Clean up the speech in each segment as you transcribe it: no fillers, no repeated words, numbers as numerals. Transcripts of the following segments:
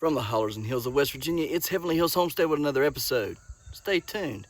From the hollers and hills of West Virginia, it's Heavenly Hills Homestead with another episode. Stay tuned.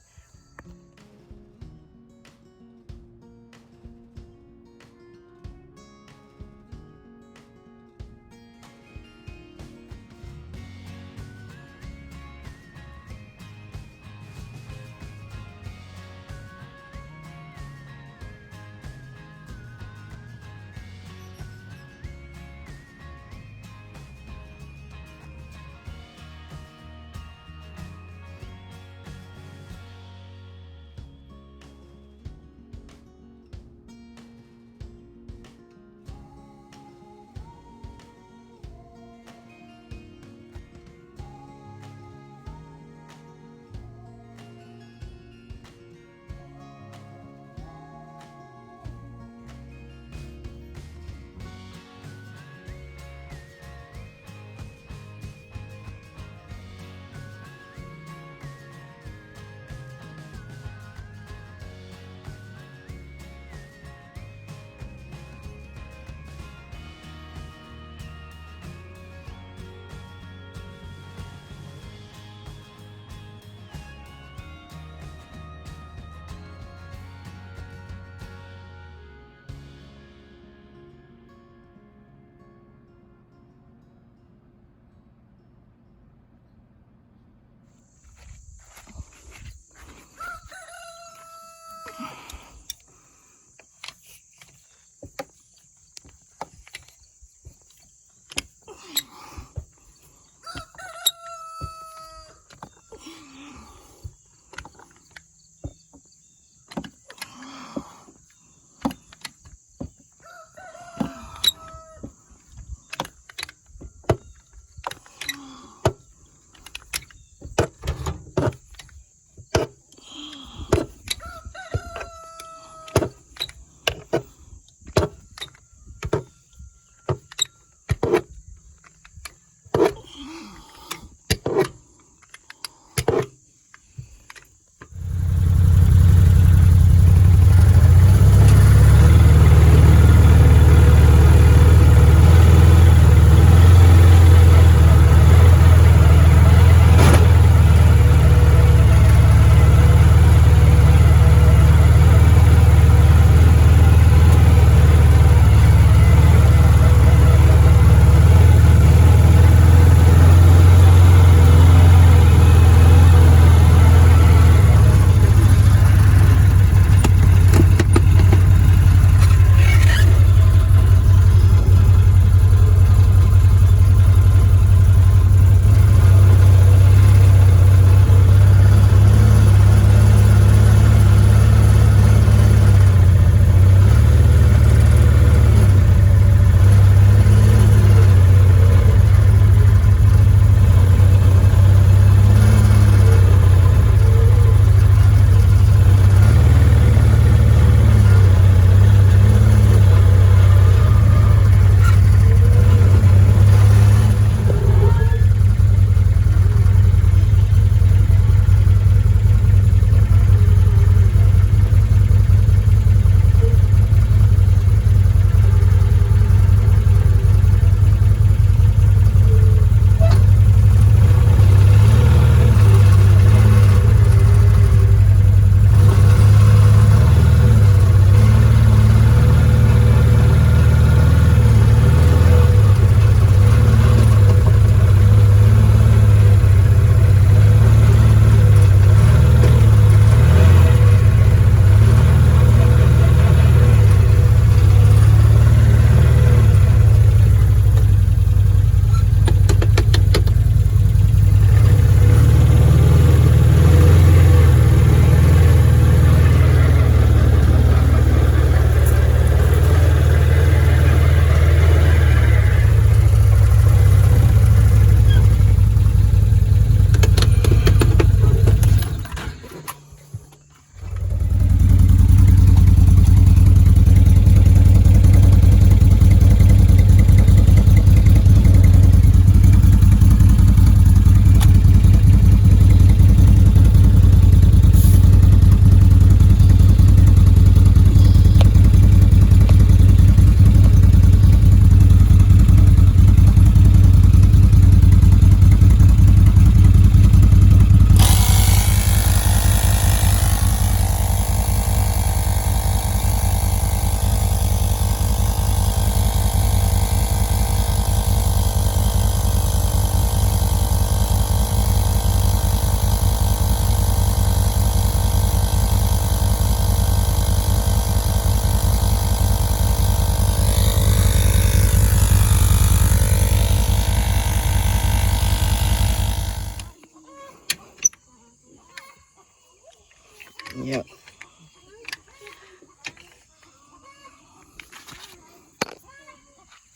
Yep.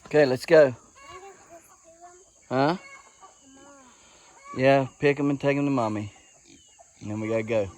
Okay, let's go. Huh? Yeah, pick them and take them to mommy. And then we gotta go.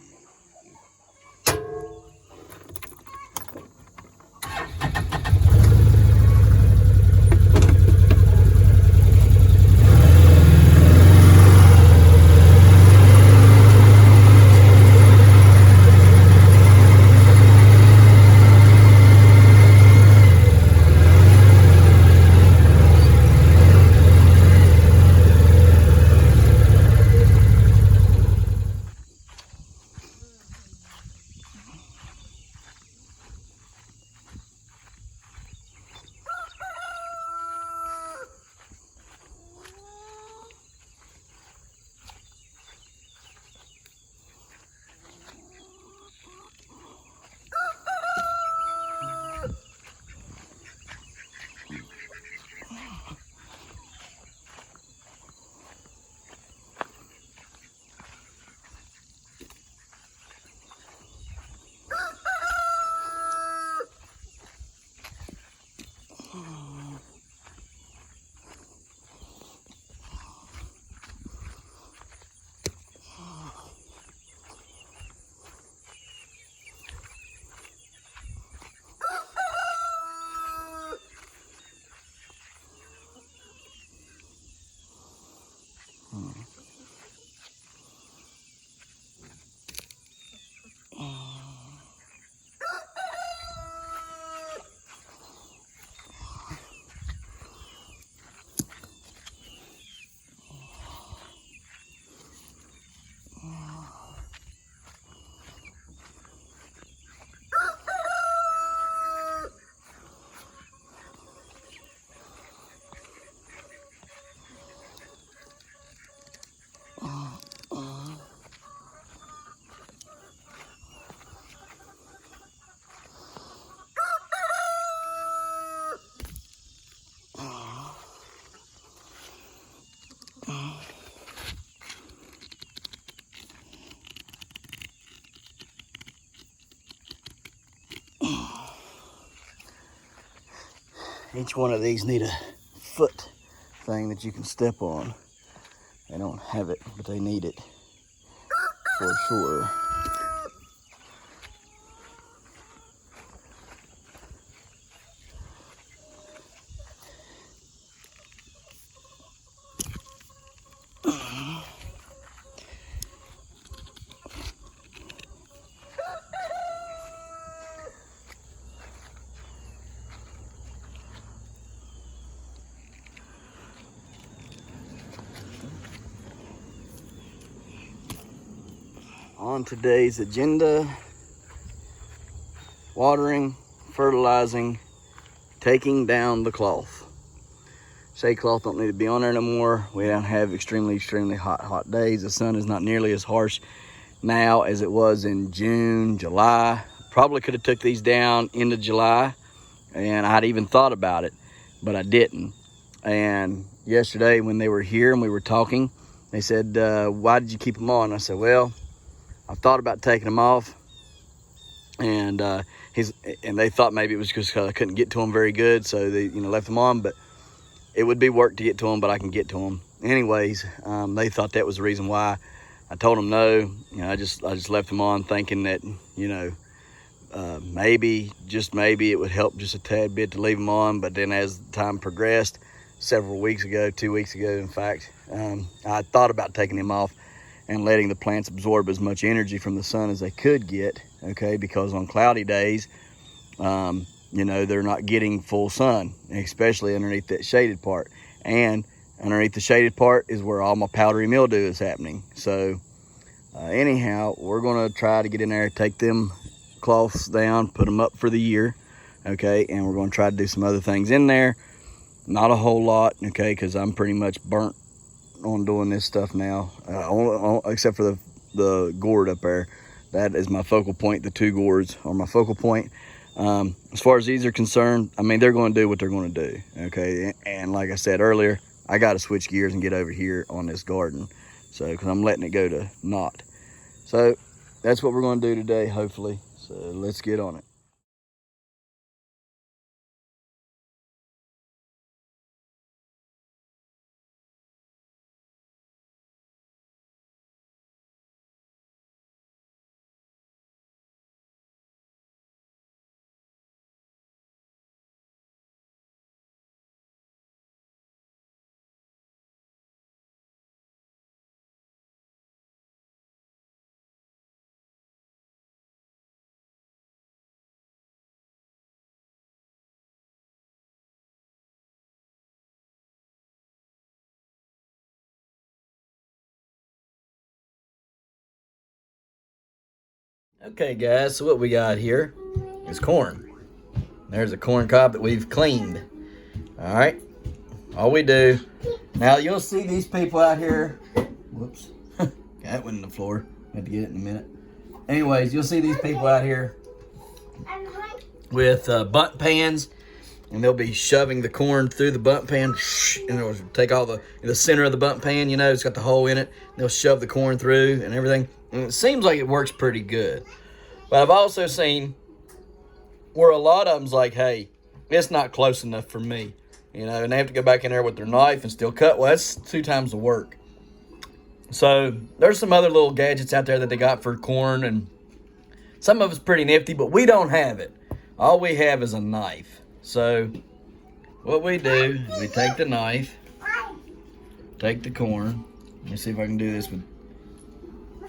Each one of these need a foot thing that you can step on. They don't have it, but they need it for sure. On today's agenda, watering, fertilizing, taking down the cloth. Shade cloth don't need to be on there no more. We don't have extremely hot days. The sun is not nearly as harsh now as it was in June, July. Probably could have took these down into July, and I'd even thought about it, but I didn't. And yesterday when they were here and we were talking, they said, why did you keep them on? I said, well, I thought about taking them off, and they thought maybe it was because I couldn't get to them very good, so they left them on. But it would be work to get to them, but I can get to them anyways. They thought that was the reason why. I told them no. I just left them on, thinking that maybe, just maybe, it would help just a tad bit to leave them on. But then as time progressed, several weeks ago, 2 weeks ago, in fact, I thought about taking them off and letting the plants absorb as much energy from the sun as they could get, okay? Because on cloudy days, they're not getting full sun, especially underneath that shaded part. And underneath the shaded part is where all my powdery mildew is happening. So anyhow, we're gonna try to get in there, take them cloths down, put them up for the year, okay? And we're gonna try to do some other things in there. Not a whole lot, okay? Because I'm pretty much burnt on doing this stuff now, except for the gourd up there. That is my focal point. The 2 gourds are my focal point. As far as these are concerned, I mean, they're going to do what they're going to do, okay? And like I said earlier, I got to switch gears and get over here on this garden, so because I'm letting it go to naught. So that's what we're going to do today, hopefully. So let's get on it. Okay, guys, so what we got here is corn. There's a corn cob that we've cleaned. All right, all we do, now you'll see these people out here, whoops, that went in the floor, have to get it in a minute. Anyways, you'll see these people out here with bunt pans, and they'll be shoving the corn through the bunt pan, and it'll take all the center of the bunt pan, you know, it's got the hole in it. They'll shove the corn through and everything, and it seems like it works pretty good. But I've also seen where a lot of them's like, hey, it's not close enough for me, you know, and they have to go back in there with their knife and still cut. Well, that's 2 times the work. So there's some other little gadgets out there that they got for corn, and some of it's pretty nifty, but we don't have it. All we have is a knife. So what we do is we take the knife, take the corn. Let me see if I can do this with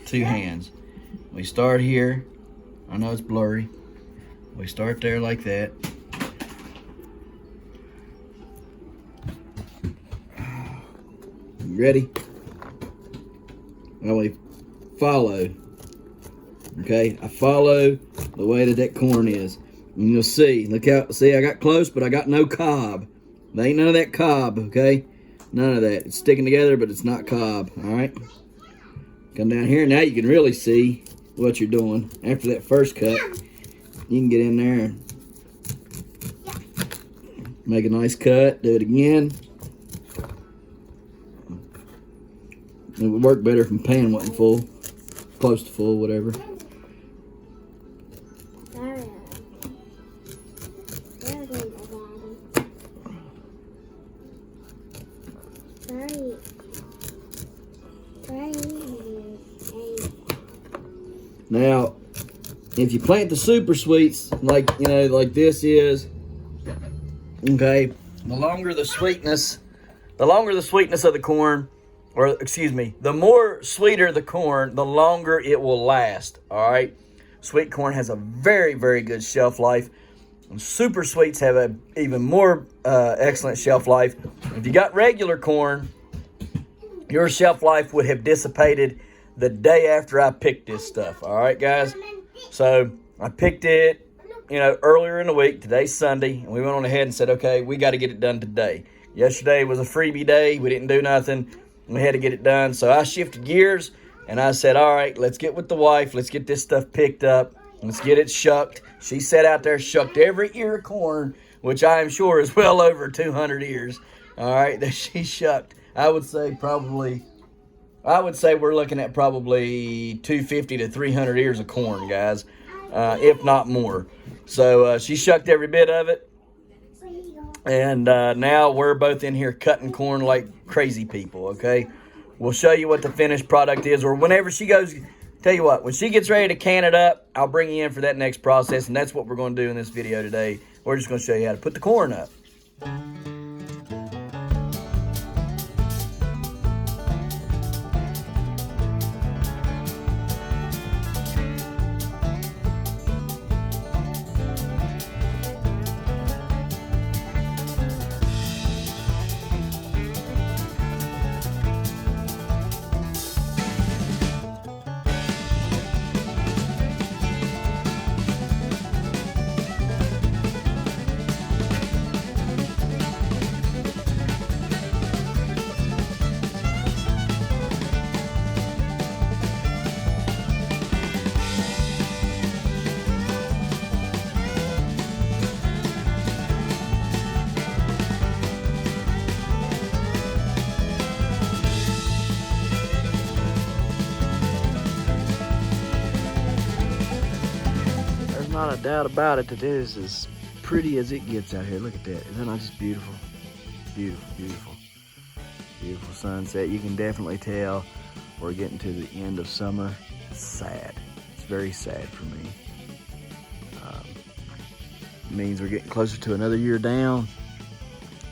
2 hands. We start here. I know it's blurry. We start there like that. Ready? Now we follow. Okay, I follow the way that corn is. And you'll see, look out, see I got close, but I got no cob. There ain't none of that cob, okay? None of that. It's sticking together, but it's not cob, all right? Come down here, now you can really see what you're doing. After that first cut, you can get in there and make a nice cut, do it again. It would work better if my pan wasn't full, close to full, whatever. Now, if you plant the super sweets like, you know, like this is, okay, the longer the sweetness of the corn, or excuse me, the more sweeter the corn, the longer it will last, all right? Sweet corn has a very, very good shelf life. And super sweets have a even more excellent shelf life. If you got regular corn, your shelf life would have dissipated the day after I picked this stuff. All right, guys? So I picked it, you know, earlier in the week. Today's Sunday, and we went on ahead and said, okay, we got to get it done today. Yesterday was a freebie day. We didn't do nothing. We had to get it done. So I shifted gears, and I said, all right, let's get with the wife. Let's get this stuff picked up. Let's get it shucked. She sat out there, shucked every ear of corn, which I am sure is well over 200 ears, all right, that she shucked. I would say we're looking at probably 250 to 300 ears of corn, guys, if not more. So she shucked every bit of it. And now we're both in here cutting corn like crazy people, okay? We'll show you what the finished product is, or whenever she goes, tell you what, when she gets ready to can it up, I'll bring you in for that next process, and that's what we're going to do in this video today. We're just going to show you how to put the corn up. not a doubt about it that it is as pretty as it gets out here. Look at that. Is that not just beautiful? Beautiful, beautiful. Beautiful sunset. You can definitely tell we're getting to the end of summer. It's sad. It's very sad for me. It means we're getting closer to another year down.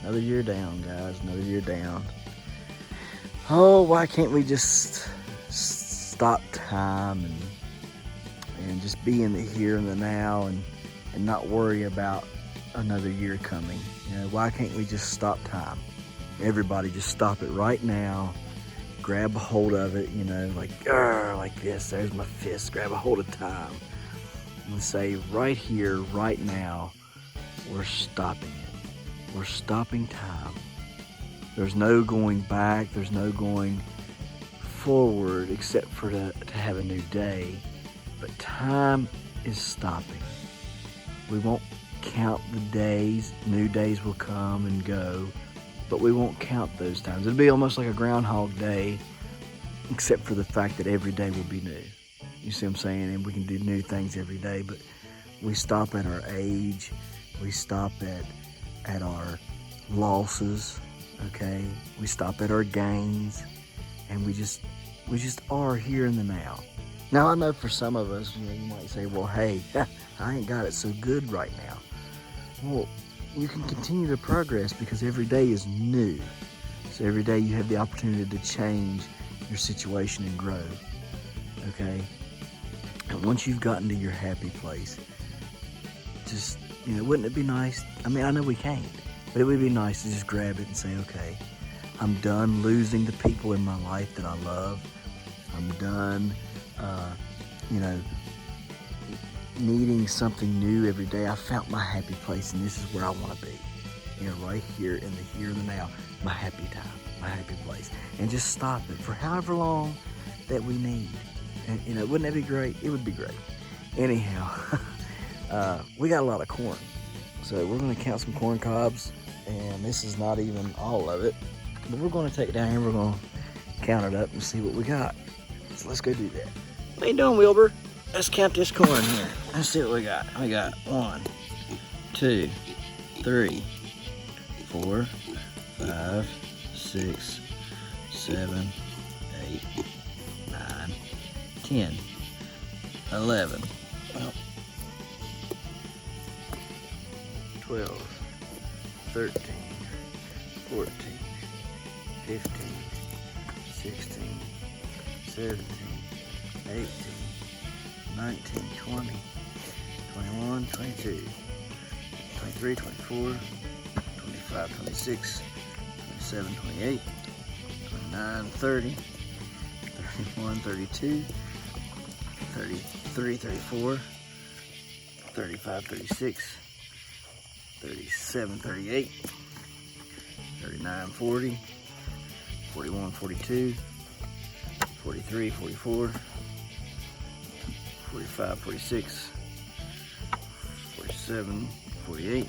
Another year down, guys. Another year down. Oh, why can't we just stop time and just be in the here and the now and not worry about another year coming? You know, why can't we just stop time? Everybody just stop it right now. Grab a hold of it, you know, like this. There's my fist. Grab a hold of time and say, right here, right now, we're stopping it. We're stopping time. There's no going back. There's no going forward except for to have a new day. But time is stopping. We won't count the days. New days will come and go, but we won't count those times. It'll be almost like a Groundhog Day, except for the fact that every day will be new. You see what I'm saying? And we can do new things every day, but we stop at our age. We stop at our losses, okay? We stop at our gains, and we just are here in the now. Now, I know for some of us, you know, you might say, well, hey, I ain't got it so good right now. Well, you can continue to progress because every day is new. So every day you have the opportunity to change your situation and grow, okay? And once you've gotten to your happy place, just, you know, wouldn't it be nice? I mean, I know we can't, but it would be nice to just grab it and say, okay, I'm done losing the people in my life that I love. I'm done, you know, needing something new every day. I found my happy place, and this is where I want to be. You know, right here in the here and the now, my happy time, my happy place. And just stop it for however long that we need. And, you know, wouldn't that be great? It would be great. Anyhow, we got a lot of corn. So we're going to count some corn cobs, and this is not even all of it. But we're going to take it down here, we're going to count it up and see what we got. So let's go do that. What are you doing, Wilbur? Let's count this corn here. Let's see what we got. We got 1, 2, 3, 4, 5, 6, 7, 8, 9, 10, 11, 12, 13, 14, 15, 16, 17, 18, 19, 20, 21, 22, 23, 24, 25, 26, 27, 28, 29, 30, 31, 32, 33, 34, 35, 36, 37, 38, 39, 40, 41, 42, 43, 44, 45, 46, 47, 48,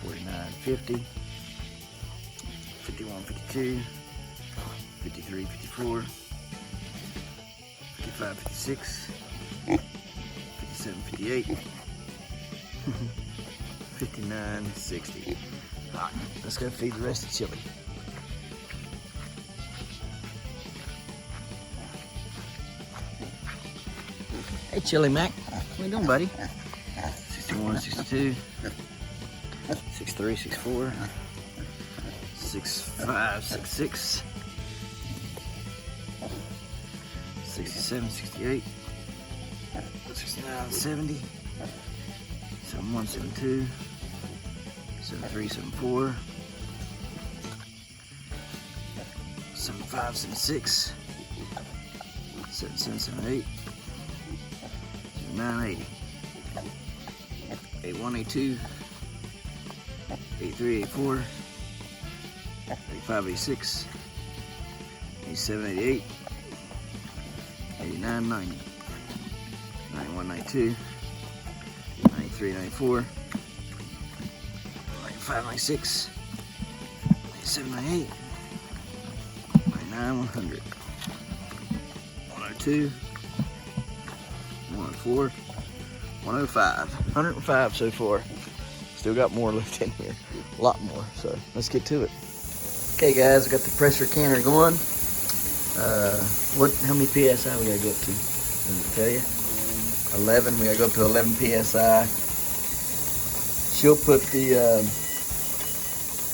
49, 50, 51, 52, 53, 54, 55, 56, 57, 58, 59, 60. All right, let's go feed the rest of Chili. Hey, Chili Mac. What you doing, buddy? 61, 62, 63, 64, 65, 66, 67, 68, 69, 70, 71, 72, 73, 74, 75, 76, 77, 78, 79, 80, 81, 82, 83, 84, 85, 86, 87, 88, 89, 90, 91, 92, 93, 94, 95, 96, 97, 98, 99, 100, 102, 104, 105. 105 so far. Still got more left in here. A lot more. So let's get to it. Okay guys, I got the pressure canner going. How many PSI we gotta go up to? Does it tell you? 11, we gotta go up to 11 PSI. She'll put the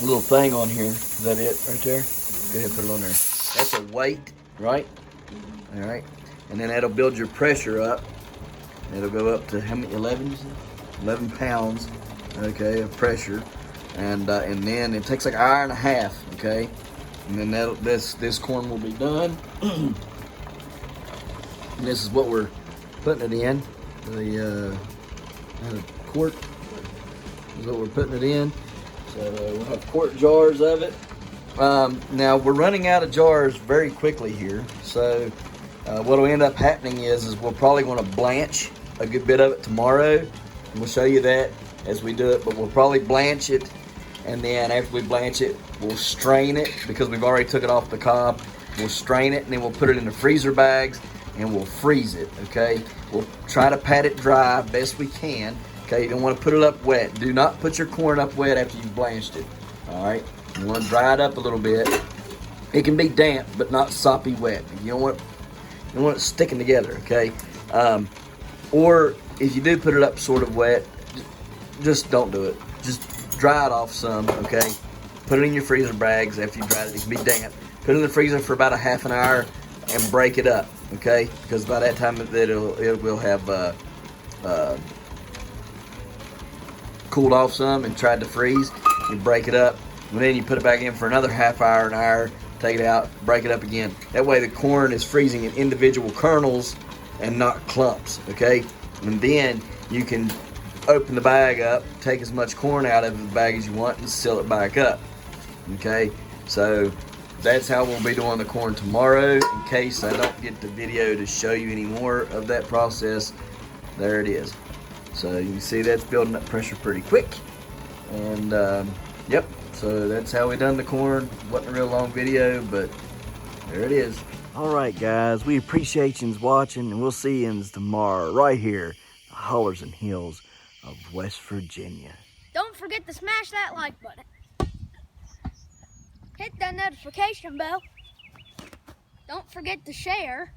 little thing on here. Is that it right there? Go ahead and put it on there. That's a weight, right? All right. And then that'll build your pressure up. It'll go up to how many, 11 you said? 11 pounds, okay, of pressure. And then it takes like an hour and a half, okay? And then this corn will be done. And this is what we're putting it in. The quart is what we're putting it in. So we'll have quart jars of it. Now we're running out of jars very quickly here. So what will end up happening is we're probably going to blanch a good bit of it tomorrow. And we'll show you that as we do it, but we'll probably blanch it. And then after we blanch it, we'll strain it because we've already took it off the cob. We'll strain it and then we'll put it in the freezer bags and we'll freeze it, okay? We'll try to pat it dry best we can, okay? You don't want to put it up wet. Do not put your corn up wet after you've blanched it, all right? You want to dry it up a little bit. It can be damp, but not soppy wet. You don't want it sticking together, okay? Or if you do put it up sort of wet, just don't do it. Just dry it off some, okay? Put it in your freezer bags after you dry it. It can be damp. Put it in the freezer for about a half an hour and break it up, okay? Because by that time it will have cooled off some and tried to freeze. You break it up, and then you put it back in for another half hour, an hour, take it out, break it up again. That way the corn is freezing in individual kernels and not clumps, okay? And then you can open the bag up, take as much corn out of the bag as you want and seal it back up, okay? So that's how we'll be doing the corn tomorrow. In case I don't get the video to show you any more of that process, there it is. So you can see that's building up pressure pretty quick. And yep, so that's how we done the corn. Wasn't a real long video, but there it is. All right, guys, we appreciate you watching, and we'll see you tomorrow right here, the hollers and hills of West Virginia. Don't forget to smash that like button. Hit that notification bell. Don't forget to share.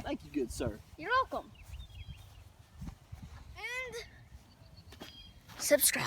Thank you, good sir. You're welcome. And subscribe.